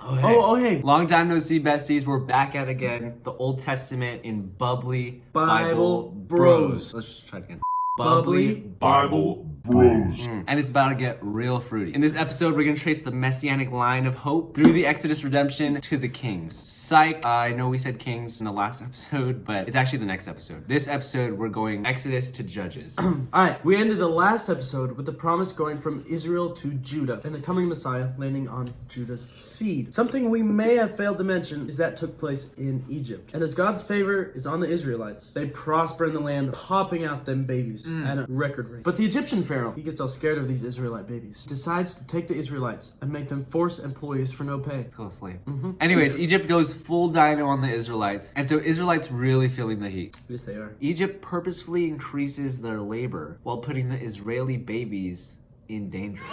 Oh, hey. Long time no see, besties. We're back at again. The Old Testament in Bubbly Bible Bros. Let's just try it again. Bubbly Bible Bros. And it's about to get real fruity. In this episode, we're gonna trace the messianic line of hope through the Exodus redemption to the kings. Psych, I know we said kings in the last episode, but it's actually the next episode. This episode, we're going Exodus to Judges. Alright, we ended the last episode with the promise going from Israel to Judah and the coming Messiah landing on Judah's seed. Something we may have failed to mention is that took place in Egypt. And as God's favor is on the Israelites, they prosper in the land, popping out them babies at a record rate. But the Egyptian Pharaoh, he gets all scared of these Israelite babies, decides to take the Israelites and make them forced employees for no pay. Let's call a slave. Anyways, Egypt goes full dino on the Israelites, and so Israelites really feeling the heat. Yes, they are. Egypt purposefully increases their labor while putting the Israeli babies in danger.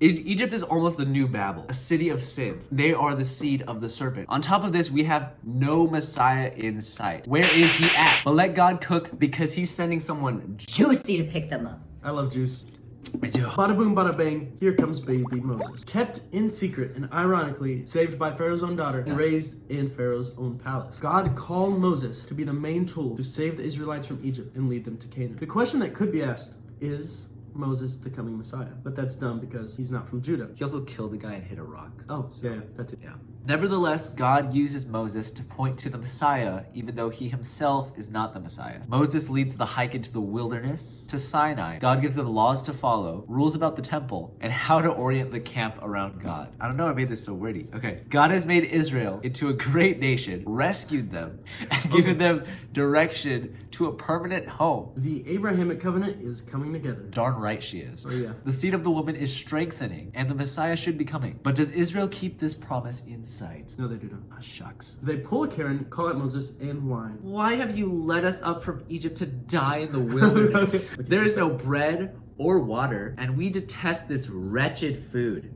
Egypt is almost the new Babel, a city of sin. They are the seed of the serpent. On top of this, we have no Messiah in sight. Where is he at? But let God cook because he's sending someone juicy to pick them up. I love juice. Me too. Bada boom, bada bang, here comes baby Moses. Kept in secret and ironically saved by Pharaoh's own daughter and raised in Pharaoh's own palace. God called Moses to be the main tool to save the Israelites from Egypt and lead them to Canaan. The question that could be asked is Moses the coming Messiah? But that's dumb because he's not from Judah. He also killed a guy and hit a rock. Oh, yeah, that's it. Yeah. Nevertheless, God uses Moses to point to the Messiah, even though he himself is not the Messiah. Moses leads the hike into the wilderness to Sinai. God gives them laws to follow, rules about the temple, and how to orient the camp around God. I don't know, I made this so wordy. Okay. God has made Israel into a great nation, rescued them, and given them direction to a permanent home. The Abrahamic covenant is coming together. Darn right she is. Oh, yeah. The seed of the woman is strengthening, and the Messiah should be coming. But does Israel keep this promise in sight? No, they do not. Ah, shucks. They pull a Karen, call out Moses, and whine. Why have you led us up from Egypt to die in the wilderness? There is no bread or water, and we detest this wretched food.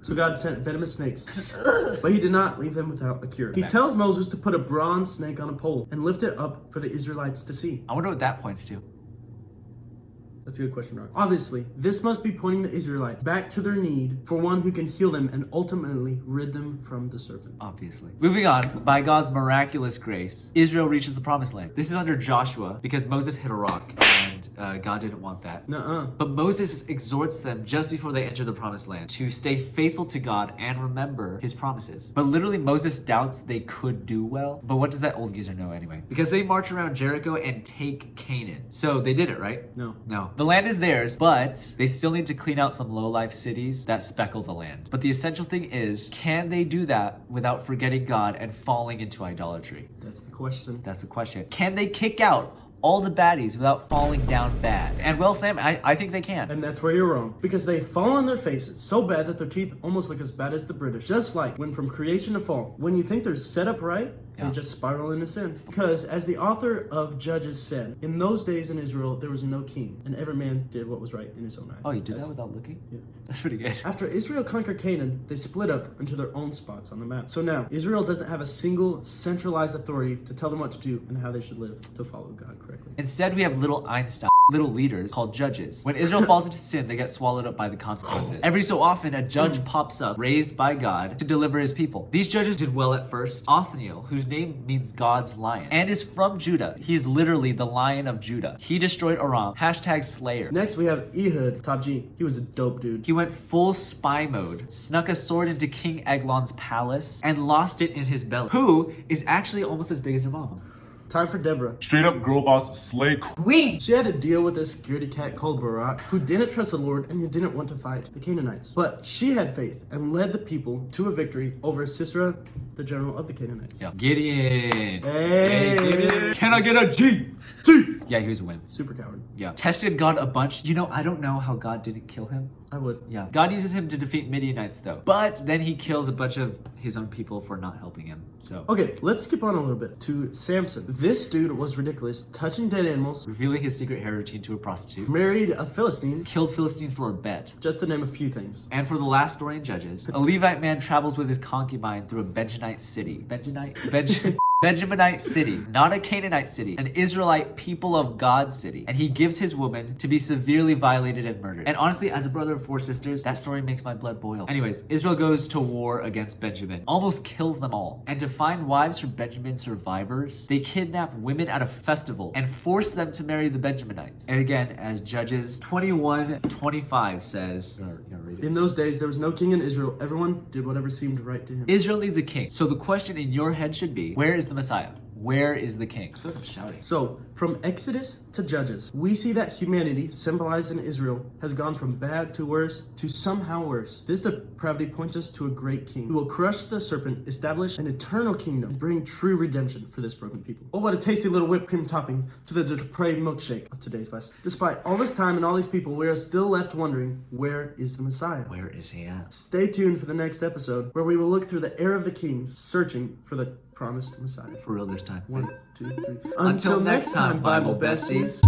So God sent venomous snakes, but he did not leave them without a cure. He tells Moses to put a bronze snake on a pole and lift it up for the Israelites to see. I wonder what that points to. That's a good question, Rock. Obviously, this must be pointing the Israelites back to their need for one who can heal them and ultimately rid them from the serpent. Obviously. Moving on, by God's miraculous grace, Israel reaches the promised land. This is under Joshua because Moses hit a rock and God didn't want that. Nuh-uh. But Moses exhorts them just before they enter the promised land to stay faithful to God and remember his promises. But literally Moses doubts they could do well. But what does that old geezer know anyway? Because they march around Jericho and take Canaan. So they did it, right? No. No. The land is theirs, but they still need to clean out some low-life cities that speckle the land. But the essential thing is, can they do that without forgetting God and falling into idolatry? That's the question. That's the question. Can they kick out all the baddies without falling down bad? And well, Sam, I think they can. And that's where you're wrong. Because they fall on their faces so bad that their teeth almost look as bad as the British. Just like when from creation to fall, when you think they're set up right, they just spiral into sin. Because as the author of Judges said, in those days in Israel, there was no king, and every man did what was right in his own eyes. Oh, you did that without looking? Yeah. That's pretty good. After Israel conquered Canaan, they split up into their own spots on the map. So now, Israel doesn't have a single centralized authority to tell them what to do and how they should live to follow God correctly. Instead, we have little Einstein, little leaders called judges. When Israel falls into sin, they get swallowed up by the consequences. Every so often, a judge pops up, raised by God, to deliver his people. These judges did well at first. Othniel, whose name means God's lion, and is from Judah. He's literally the lion of Judah. He destroyed Aram. # Slayer. Next, we have Ehud, top G. He was a dope dude. He went full spy mode, snuck a sword into King Eglon's palace, and lost it in his belly. Who is actually almost as big as your mama. Time for Deborah. Straight up girl boss slay Queen. She had to deal with a security cat called Barak, who didn't trust the Lord and who didn't want to fight the Canaanites. But she had faith and led the people to a victory over Sisera, the general of the Canaanites. Yeah. Gideon. Hey. Gideon. Can I get a G? G. Yeah, he was a wimp. Super coward. Yeah. Tested God a bunch. You know, I don't know how God didn't kill him. I would. Yeah. God uses him to defeat Midianites though. But then he kills a bunch of his own people for not helping him. So. Okay, let's skip on a little bit to Samson. This dude was ridiculous, touching dead animals, Revealing his secret hair routine to a prostitute. married a Philistine, Killed Philistines for a bet. just to name a few things. And for the last story in Judges, a Levite man travels with his concubine through a Benjamite city. Benjamite? Benjaminite city, not a Canaanite city, an Israelite people of God city. And he gives his woman to be severely violated and murdered. And honestly, as a brother of 4 sisters, that story makes my blood boil. Anyways, Israel goes to war against Benjamin, almost kills them all. And to find wives for Benjamin's survivors, they kidnap women at a festival and force them to marry the Benjaminites. And again, as Judges 21:25 says, In those days, there was no king in Israel. Everyone did whatever seemed right to him. Israel needs a king. So the question in your head should be, where is the Messiah? Where is the king? I feel like I'm shouting. So, from Exodus to Judges, we see that humanity, symbolized in Israel, has gone from bad to worse to somehow worse. This depravity points us to a great king who will crush the serpent, establish an eternal kingdom, and bring true redemption for this broken people. Oh, what a tasty little whipped cream topping to the depraved milkshake of today's lesson. Despite all this time and all these people, we are still left wondering, where is the Messiah? Where is he at? Stay tuned for the next episode, where we will look through the air of the kings, searching for the promised Messiah. For real this time. 1, 2, 3. Until next time, Bible besties.